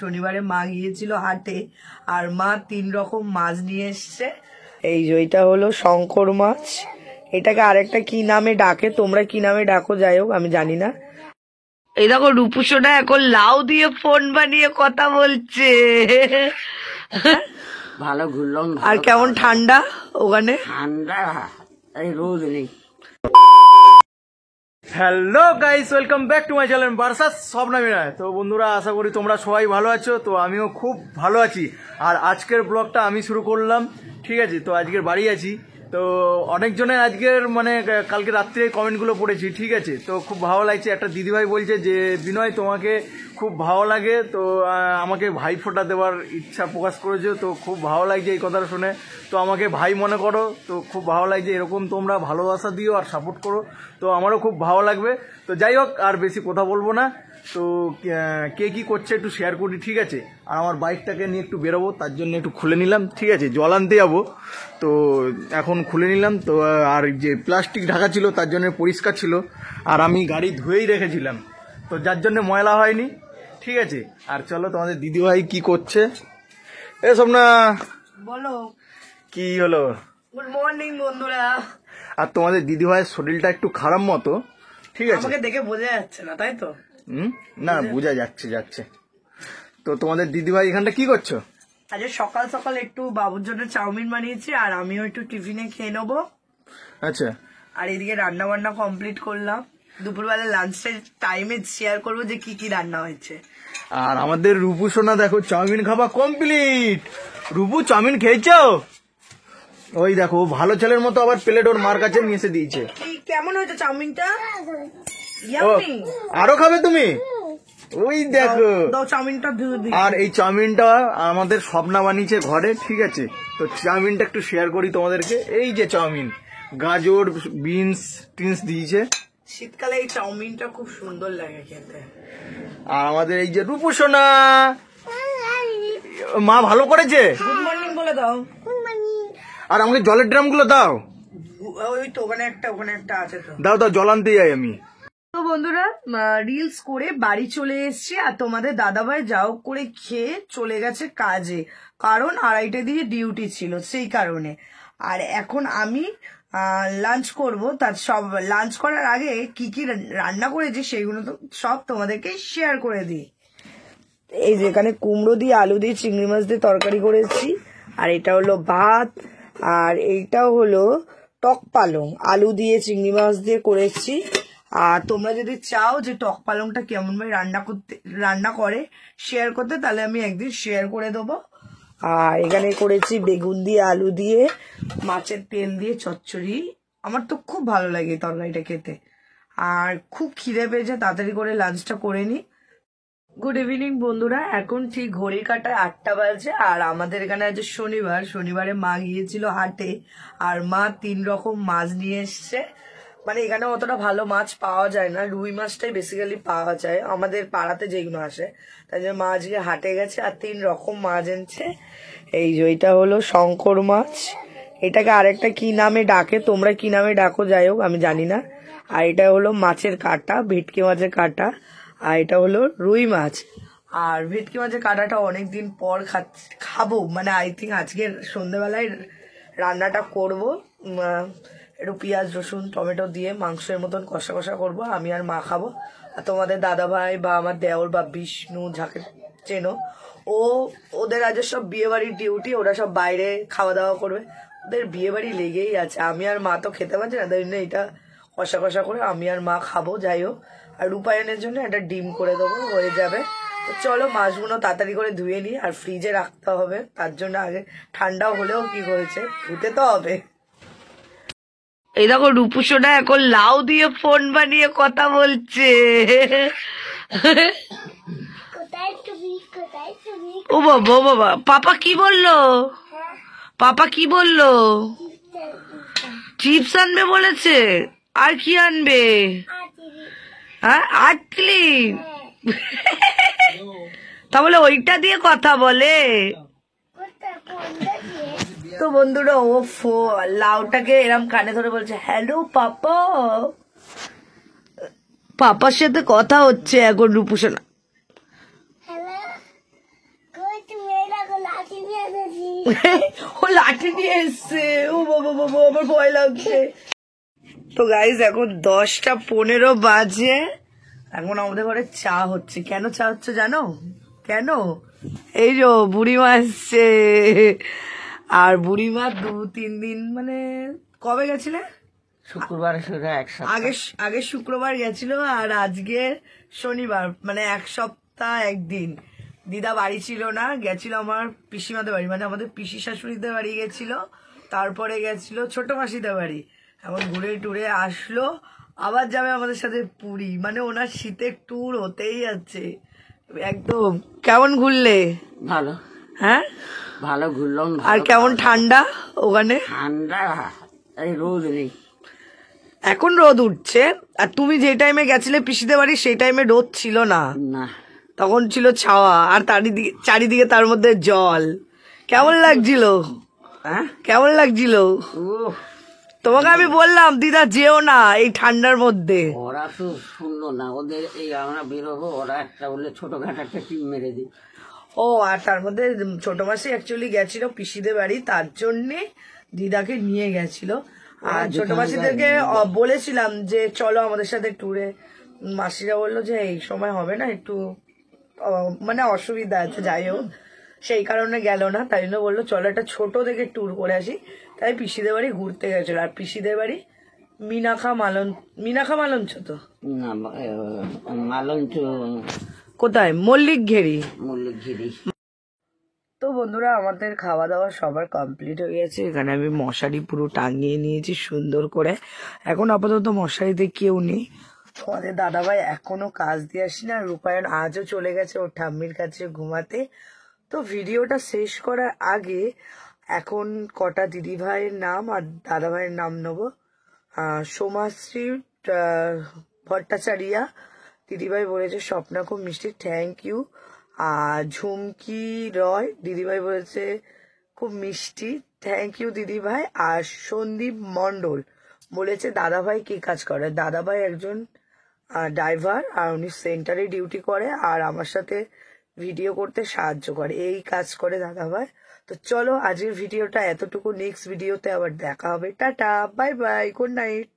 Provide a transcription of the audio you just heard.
শনিবারে মা গিয়েছিল হাটে আর মা 3 রকম মাছ নিয়ে এসছে। এই যে এটা হলো শঙ্কর মাছ, এটাকে আরেকটা কি নামে ডাকে, তোমরা কি নামে ডাকো যাই হোক আমি জানি না। এই দেখো রূপুসোনা এখন লাউ দিয়ে ফোন বানিয়ে কথা বলছে। ভালো ঘুরলাম। আর কেমন ঠান্ডা ওখানে? ঠান্ডা এই রোদ নেই। Hello guys, welcome back to my channel বার্সাস স্বপ্নামীরা। তো বন্ধুরা, আশা করি তোমরা সবাই ভালো আছো। তো আমিও খুব ভালো আছি। আর আজকের ব্লগটা আমি শুরু করলাম, ঠিক আছে। তো আজকের বাড়ি আছি। তো অনেকজনের আজকের কালকে রাত্রে কমেন্টগুলো পড়েছি, ঠিক আছে। তো খুব ভালো লাগছে। একটা দিদিভাই বলছে যে বিনয় তোমাকে খুব ভালো লাগে, তো আমাকে ভাই ফোঁটা দেওয়ার ইচ্ছা প্রকাশ করেছো। তো খুব ভালো লাগছে এই কথাটা শুনে। তো আমাকে ভাই মনে করো, তো খুব ভালো লাগছে। এরকম তোমরা ভালোবাসা দিও আর সাপোর্ট করো, তো আমারও খুব ভালো লাগবে। তো যাই হোক, আর বেশি কথা বলবো না। তো কে কী করছে একটু শেয়ার করি, ঠিক আছে। আর আমার বাইকটাকে নিয়ে একটু বেরোবো, তার জন্য একটু খুলে নিলাম, ঠিক আছে। জল আনতে যাবো, তো এখন খুলে নিলাম। তো আর যে প্লাস্টিক ঢাকা ছিল তার জন্য পরিষ্কার ছিল, আর আমি গাড়ি ধুয়েই রেখেছিলাম, তো যার জন্য ময়লা হয়নি, ঠিক আছে। আর চলো তোমাদের দিদিভাই কি করছে। এসব না, বলো কি হলো? গুড মর্নিং বন্ধুরা। আর তোমাদের দিদিভাইয়ের শরীরটা একটু খারাপ মতো, ঠিক আছে। আমাকে দেখে বোঝা যাচ্ছে না, তাই তো? না, বোঝা যাচ্ছে। তো তোমাদের দিদিভাই এখানটা কি করছো? আজকে সকাল সকাল একটু বাবুর জন্য চাউমিন বানিয়েছি, আর আমিও একটু টিফিনে খেয়ে নেবো। আচ্ছা। আর এদিকে রান্না বান্না কমপ্লিট করলাম। দুপুরবেলা লাঞ্চের টাইমে শেয়ার করবো যে কি কি রান্না হয়েছে। আর আমাদের রূপু সোনা দেখো চাউমিন খাওয়া কমপ্লিট। রূপু চাউমিন খেয়েছো? ওই দেখো, ভালো ছেলের মতো আবার প্লেট ওর মার কাছে নিয়ে এসে দিয়েছে। কেমন হয়েছে চাউমিনটা? আরো খাবে তুমি? ওই দেখো চাউমিনটা। আর এই চাউমিনটা আমাদের স্বপ্না বানিয়েছে ঘরে, ঠিক আছে। তো চাউমিনটা একটু শেয়ার করি তোমাদেরকে। এই যে চাউমিন, গাজর বিনস টিনস দিয়েছে। শীতকালে এই চাউমিনটা খুব সুন্দর লাগে খেতে। আর আমাদের এই যে রূপু সোনা, মা ভালো করেছে। গুড মর্নিং বলে দাও। আর আমাকে জলের ড্রাম গুলো দাও। ওই তো ওখানে একটা আছে তো। দাও জল আনতে যাই আমি। তো বন্ধুরা, রিলস করে বাড়ি চলে এসেছি। আর তোমাদের দাদাভাই যাও করে খেয়ে চলে গেছে কাজে, কারণ 2:30 দিয়ে ডিউটি ছিল, সেই কারণে। আর এখন আমি লাঞ্চ করব। তার সব লাঞ্চ করার আগে কি কি রান্না করেছি সেগুলো তো সব তোমাদেরকে শেয়ার করে দিই। এই যে এখানে কুমড়ো দিয়ে আলু দিয়ে চিংড়ি মাছ দিয়ে তরকারি করেছি, আর এটা হলো ভাত, আর এইটা হলো টক পালং আলু দিয়ে চিংড়ি মাছ দিয়ে করেছি। আর তোমরা যদি চাও যে টক পালংটা কেমন ভাবে রান্না করে শেয়ার করতে, তাহলে আমি একদিন শেয়ার করে দেবো। আর এখানে করেছি বেগুন দিয়ে আলু দিয়ে মাছের তেল দিয়ে চচ্চড়ি। আমার তো খুব ভালো লাগে তরকারিটা খেতে। আর খুব খিদে পেয়েছে, তাড়াতাড়ি করে লাঞ্চটা করে নি। গুড ইভিনিং বন্ধুরা, এখন ঠিক ঘড়ি কাটায় 8টা বাজে। আর আমাদের এখানে আজ শনিবারে মা গিয়েছিল হাটে আর মা 3 রকম মাছ নিয়ে এসছে। এখানে অতটা ভালো মাছ পাওয়া যায় না, রুই মাছটাই বেসিক্যালি পাওয়া যায় আমাদের পাড়াতে যেগুলো আসে। তাই জন্য মা আজকে হাটে গেছে আর 3 রকম মাছ এনেছে। এই যে এটা হলো শঙ্কর মাছ, এটাকে আরেকটা কি নামে ডাকে, তোমরা কি নামে ডাকো যাই হোক আমি জানি না। আর এটা হলো মাছের কাঁটা, ভেটকি মাছের কাঁটা। আর এটা হলো রুই মাছ। আর ভেটকি মাছের কাঁটাটা অনেকদিন পর খাবো, আই থিঙ্ক আজকে সন্ধ্যেবেলায় রান্নাটা করব। একটু পেঁয়াজ রসুন টমেটো দিয়ে মাংসের মতন কষা কষা করবো, আমি আর মা খাবো। আর তোমাদের দাদাভাই বা আমার দেওর বা বিষ্ণু, যাকে চেনো, ওদের আজ সব বিয়ে বাড়ির ডিউটি, ওরা সব বাইরে খাওয়া দাওয়া করবে। ওদের বিয়ে বাড়ি লেগেই আছে, আমি আর মা তো খেতে পারছি না, তাই জন্য এটা কষা কষা করে আমি আর মা খাবো। যাই হোক, আর রূপায়ণের জন্য একটা ডিম করে দেবো, হয়ে যাবে। তো চলো মাছগুলো তাড়াতাড়ি করে ধুয়ে নিই, আর ফ্রিজে রাখতে হবে, তার জন্য আগে ঠান্ডা হলেও কি হয়েছে ধুতে তো হবে। এই দেখো রূপুসোনা এখন লাউ দিয়ে ফোন বানিয়ে কথা বলছে। ও বাবা, পাপা কি বললো? চিপস আনবে বলেছে? আর কি আনবে? হ্যাঁ, আটলি। তাহলে ওইটা দিয়ে কথা বলে। তো বন্ধুরা, লাউটাকে এরম কানে ধরে বলছে হ্যালো পাপা। পাপার সাথে কথা হচ্ছে এখন রূপুসোনা। ও লাঠি নিয়ে এসছে, ও বাবা বাবা আমার ভয় লাগছে। তো গাইজ এখন 10:15 বাজে, এখন আমাদের ঘরে চা হচ্ছে। কেন চা হচ্ছে জানো? কেন? এই যে বুড়িমা এসছে, আর বুড়িমা 2-3 দিন মানে কবে গেছিলে? শুক্রবার শুধু একসাথে আগে শুক্রবার গেছিল, আর আজকে শনিবার, মানে 1 সপ্তাহ 1 দিন দিদা বাড়ি ছিল না, গেছিল আমার পিসিমাদের বাড়ি, মানে আমাদের পিসি শাশুড়িদের বাড়ি গেছিল, তারপরে গেছিল ছোট মাসিদের বাড়ি। এখন ঘুরে টুরে আসলো, আবার যাবে আমাদের সাথে পুরী, মানে ওনার শীতের ট্যুর হতেই যাচ্ছে একদম। কেমন ঘুরলে? ভালো হ্যাঁ ভালো ঘুরলাম। আর কেমন ঠান্ডা ওখানে? ঠান্ডা, এই রোদ নেই। এখন রোদ উঠছে, আর তুমি যে টাইমে গেছিলে পিসিদের বাড়ি সেই টাইমে রোদ ছিল না, না, তখন ছিল ছাওয়া, আর চারিদিকে তার মধ্যে জল। কেমন লাগছিল? হ্যাঁ কেমন লাগছিল? উফ, তোমাকে আমি বললাম দিদা যেও না এই ঠান্ডার মধ্যে। ওরা তো শুনলো না, ওদের এই আমরা বেরোবো, ওরা একটা বললে ছোটখাটো একটা টিম মেরে দিই। ও আর তার মধ্যে ছোট মাসি অ্যাকচুয়ালি গেছিল পিসিদের বাড়ি, তার জন্যে দিদাকে নিয়ে গেছিল। আর ছোট মাসিদেরকে বলেছিলাম যে চলো আমাদের সাথে ট্যুরে, মাসিরা বললো যে এই সময় হবে না, একটু মানে অসুবিধা আছে, যাই হোক সেই কারণে গেল না। তাই জন্য বললো চলো একটা ছোট থেকে ট্যুর করে আসি, তাই পিসিদের বাড়ি ঘুরতে গেছিল। আর পিসিদের বাড়ি মিনাখা মালঞ্চ তো না, মালঞ্চ কোথায়? মল্লিক ঘেরি। মল্লিকগিরি। তো বন্ধুরা আমাদের খাওয়া দাওয়া সবার কমপ্লিট হয়ে গেছে। এখানে আমি মশারি পুরো টাঙিয়ে নিয়েছি সুন্দর করে। এখন আপাতত মশারিতে কেউ নেই। তোমাদের দাদাভাই এখনো কাজ দিয়ে আসি না, রূপায়ণ আজও চলে গেছে ওর ঠাম্মির কাছে ঘুমাতে। তো ভিডিওটা শেষ করার আগে এখন কটা দিদিভাইয়ের নাম আর দাদাভাইয়ের নাম নেবো। সোমাশ্রী ভট্টাচারিয়া দিদিভাই বলেছে স্বপ্না খুব মিষ্টি, থ্যাংক ইউ। আর ঝুমকি রয় দিদিভাই বলেছে খুব মিষ্টি, থ্যাংক ইউ দিদিভাই। আর সন্দীপ মণ্ডল বলেছে দাদাভাই কি কাজ করে? দাদাভাই একজন ড্রাইভার, আর উনি সেন্টারে ডিউটি করে আর আমার সাথে ভিডিও করতে সাহায্য করে, এই কাজ করে দাদাভাই। তো চলো আজকের ভিডিওটা এতটুকু, নেক্সট ভিডিওতে আবার দেখা হবে। Tata, bye bye, good night.